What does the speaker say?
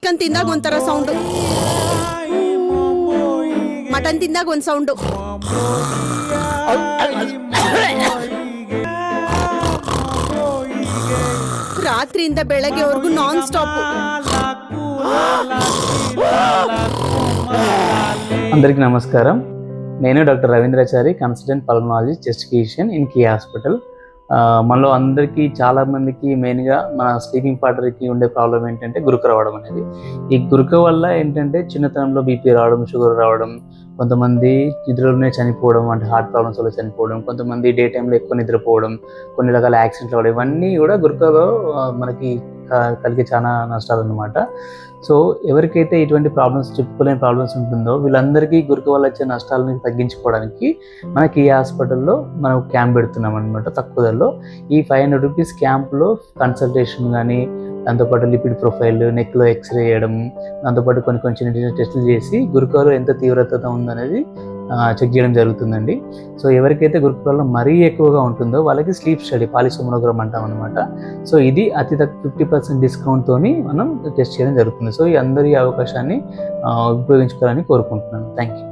Chicken తిందాక ಒಂಥರ sound, mutton తిందాక ಒಂದು sound. ರಾತ್ರಿಯಿಂದ ಬೆಳಗ್ಗೆವರೆಗೂ ನಾನ್ ಸ್ಟಾಪ್. అందరికీ నమస్కారం. నేను doctor Ravindrachari, consultant pulmonologist, chest physician in Kia hospital. మనలో అందరికీ చాలామందికి మెయిన్గా మన స్లీపింగ్ పార్ట్నర్కి ఉండే ప్రాబ్లం ఏంటంటే గురుక రావడం అనేది. ఈ గురుక వల్ల ఏంటంటే చిన్నతనంలో బీపీ రావడం, షుగర్ రావడం, కొంతమంది నిద్రలోనే చనిపోవడం, అంటే హార్ట్ ప్రాబ్లమ్స్ వల్ల చనిపోవడం, కొంతమంది డే టైంలో ఎక్కువ నిద్రపోవడం, కొన్ని రకాల యాక్సిడెంట్లు అవ్వడం, ఇవన్నీ కూడా గురుకలో మనకి కలిగే చాలా నష్టాలు అన్నమాట. సో ఎవరికైతే ఇటువంటి ప్రాబ్లమ్స్, చెప్పుకోలేని ప్రాబ్లమ్స్ ఉంటుందో వీళ్ళందరికీ గురుక వల్ల వచ్చే నష్టాలని తగ్గించుకోవడానికి మనకి ఈ హాస్పిటల్లో మనం క్యాంప్ పెడుతున్నాం అనమాట. తక్కువ ధరలో ఈ 500 రూపీస్ క్యాంప్లో కన్సల్టేషన్ కానీ, దాంతోపాటు లిపిడ్ ప్రొఫైల్, నెక్లో ఎక్స్రే చేయడం, దాంతోపాటు కొన్ని చిన్న చిన్న టెస్టులు చేసి గురుకలో ఎంత తీవ్రత ఉందనేది చెక్ చేయడం జరుగుతుందండి. సో ఎవరికైతే గురుక ప్రాబ్లం మరీ ఎక్కువగా ఉంటుందో వాళ్ళకి స్లీప్ స్టడీ, పాలిసోమోనోగ్రామ్ అంటాం అనమాట. సో ఇది అతి తక్కువ 50% డిస్కౌంట్తో మనం టెస్ట్ చేయడం జరుగుతుంది. సో ఈ అందరి అవకాశాన్ని ఉపయోగించుకోవాలని కోరుకుంటున్నాను. Thank you.